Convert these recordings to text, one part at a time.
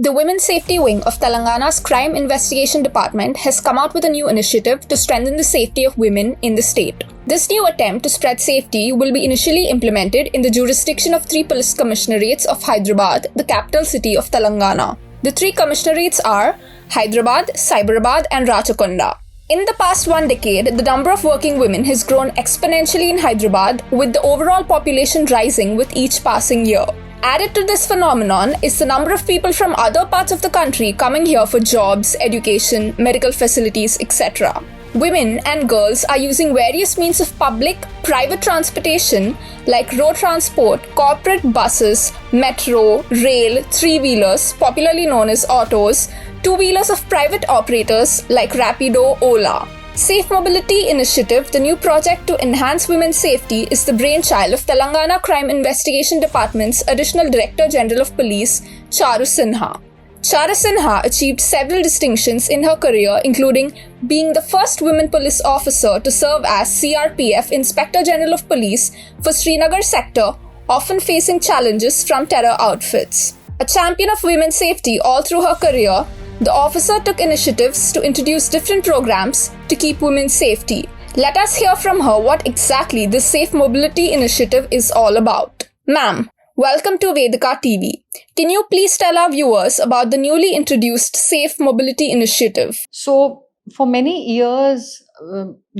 The Women's Safety Wing of Telangana's Crime Investigation Department has come out with a new initiative to strengthen the safety of women in the state. This new attempt to spread safety will be initially implemented in the jurisdiction of 3 police commissionerates of Hyderabad, the capital city of Telangana. The 3 commissionerates are Hyderabad, Cyberabad and Rachakonda. In the past 1 decade, the number of working women has grown exponentially in Hyderabad, with the overall population rising with each passing year. Added to this phenomenon is the number of people from other parts of the country coming here for jobs, education, medical facilities, etc. Women and girls are using various means of public, private transportation like road transport, corporate buses, metro, rail, 3-wheelers, popularly known as autos, 2-wheelers of private operators like Rapido, Ola. Safe Mobility Initiative, the new project to enhance women's safety, is the brainchild of Telangana Crime Investigation Department's Additional Director General of Police, Charu Sinha. Charu Sinha achieved several distinctions in her career, including being the first women police officer to serve as CRPF Inspector General of Police for Srinagar sector, often facing challenges from terror outfits. A champion of women's safety all through her career, the officer took initiatives to introduce different programs to keep women's safety. Let us hear from her what exactly this Safe Mobility Initiative is all about. Ma'am, welcome to VedhikaTV. Can you please tell our viewers about the newly introduced Safe Mobility Initiative? So, for many years,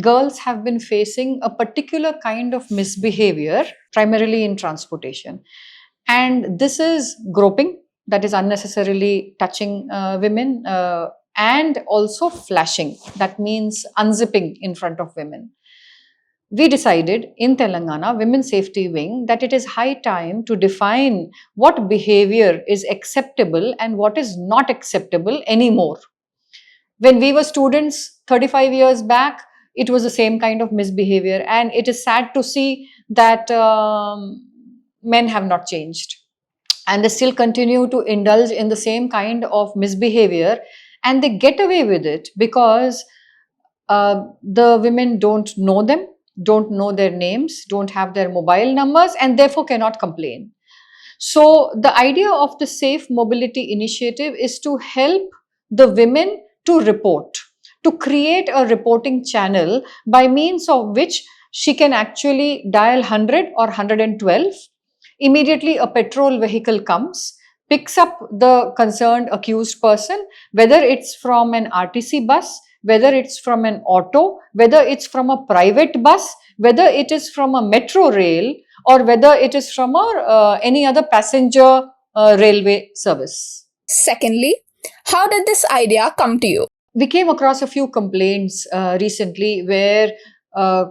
girls have been facing a particular kind of misbehavior, primarily in transportation. And this is groping, that is unnecessarily touching women, and also flashing, that means unzipping in front of women. We decided in Telangana Women's Safety Wing that it is high time to define what behavior is acceptable and what is not acceptable anymore. When we were students 35 years back, it was the same kind of misbehavior, and it is sad to see that men have not changed. And they still continue to indulge in the same kind of misbehavior, and they get away with it because the women don't know them, don't know their names, don't have their mobile numbers, and therefore cannot complain. So the idea of the Safe Mobility Initiative is to help the women to report, to create a reporting channel by means of which she can actually dial 100 or 112. Immediately a patrol vehicle comes, picks up the concerned accused person, whether it's from an RTC bus, whether it's from an auto, whether it's from a private bus, whether it is from a metro rail, or whether it is from any other passenger railway service. Secondly, how did this idea come to you? We came across a few complaints recently where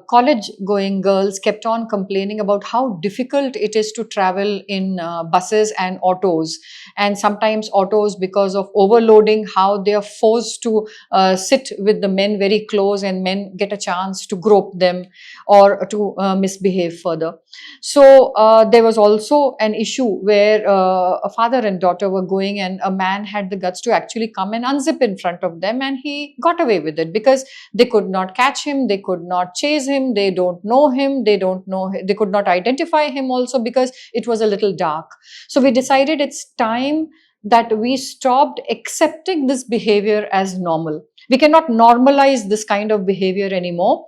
college-going girls kept on complaining about how difficult it is to travel in buses and autos, and sometimes autos, because of overloading, how they are forced to sit with the men very close, and men get a chance to grope them or to misbehave further. So there was also an issue where a father and daughter were going, and a man had the guts to actually come and unzip in front of them, and he got away with it because they could not catch him, they could not chase him, they don't know him, they could not identify him also because it was a little dark. So we decided it's time that we stopped accepting this behavior as normal. We cannot normalize this kind of behavior anymore.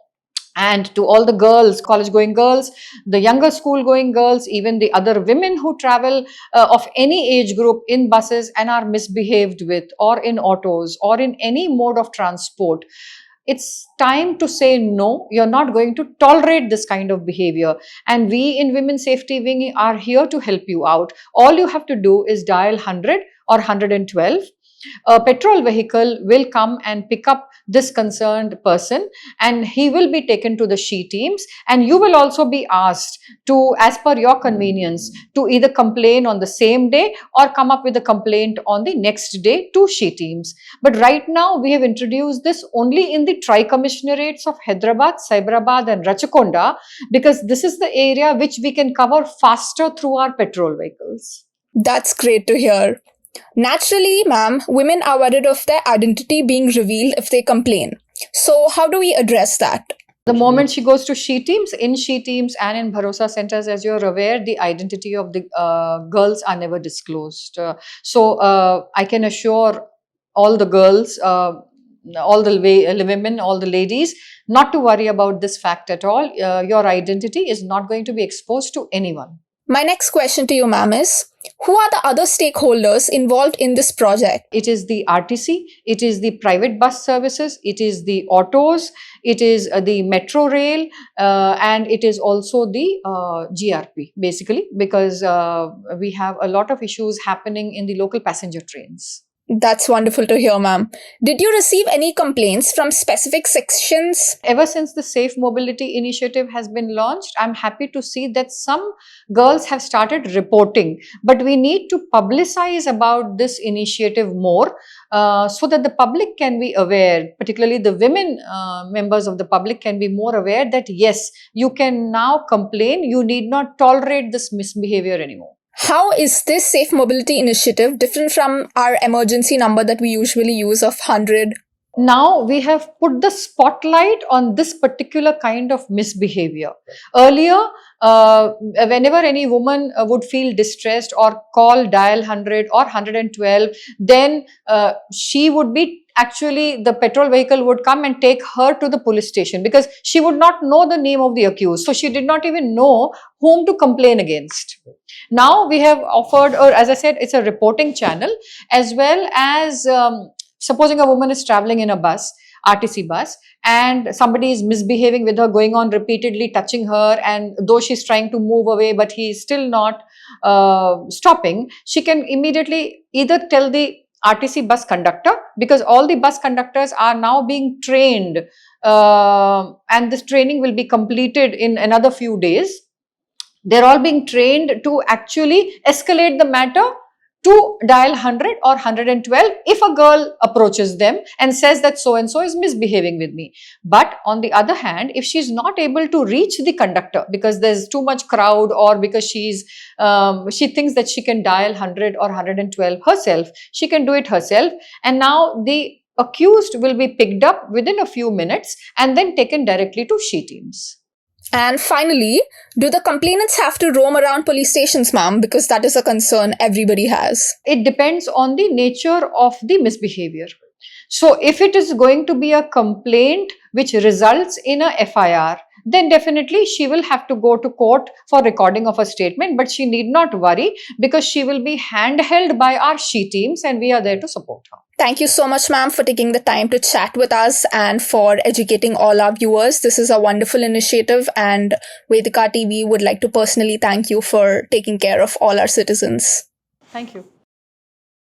And to all the girls, college-going girls, the younger school-going girls, even the other women who travel of any age group in buses and are misbehaved with, or in autos, or in any mode of transport, it's time to say no. You're not going to tolerate this kind of behavior. And we in Women's Safety Wing are here to help you out. All you have to do is dial 100 or 112. A patrol vehicle will come and pick up this concerned person, and he will be taken to the SHE teams, and you will also be asked to, as per your convenience, to either complain on the same day or come up with a complaint on the next day to SHE teams. But right now we have introduced this only in the tri-commissionerates of Hyderabad, Cyberabad and Rachakonda, because this is the area which we can cover faster through our patrol vehicles. That's great to hear. Naturally, ma'am, women are worried of their identity being revealed if they complain. So how do we address that? The moment she goes to she teams and in Bharosa centers, as you're aware, the identity of the girls are never disclosed. I can assure all the girls, women, all the ladies, not to worry about this fact at all. Your identity is not going to be exposed to anyone. My next question to you, ma'am, is who are the other stakeholders involved in this project? It is the RTC, it is the private bus services, it is the autos, it is the metro rail, and it is also the GRP, basically, because we have a lot of issues happening in the local passenger trains. That's wonderful to hear, ma'am. Did you receive any complaints from specific sections? Ever since the Safe Mobility Initiative has been launched, I'm happy to see that some girls have started reporting. But we need to publicize about this initiative more so that the public can be aware, particularly the women members of the public can be more aware that yes, you can now complain, you need not tolerate this misbehavior anymore. How is this Safe Mobility Initiative different from our emergency number that we usually use of 100? Now we have put the spotlight on this particular kind of misbehavior. Earlier, whenever any woman would feel distressed or call dial 100 or 112, then she would be actually, the petrol vehicle would come and take her to the police station because she would not know the name of the accused. So she did not even know whom to complain against. Now we have offered, or as I said, it's a reporting channel, as well as supposing a woman is traveling in a bus, RTC bus, and somebody is misbehaving with her, going on repeatedly touching her, and though she's trying to move away, but he is still not stopping, she can immediately either tell the RTC bus conductor, because all the bus conductors are now being trained, and this training will be completed in another few days. They're all being trained to actually escalate the matter to dial 100 or 112 if a girl approaches them and says that so-and-so is misbehaving with me. But on the other hand, if she's not able to reach the conductor because there's too much crowd, or because she thinks that she can dial 100 or 112 herself, she can do it herself. And now the accused will be picked up within a few minutes and then taken directly to she teams. And finally, do the complainants have to roam around police stations, ma'am? Because that is a concern everybody has. It depends on the nature of the misbehavior. So if it is going to be a complaint which results in a FIR, then definitely she will have to go to court for recording of a statement, but she need not worry because she will be handheld by our she teams and we are there to support her. Thank you so much, ma'am, for taking the time to chat with us and for educating all our viewers. This is a wonderful initiative, and VedhikaTV would like to personally thank you for taking care of all our citizens. Thank you.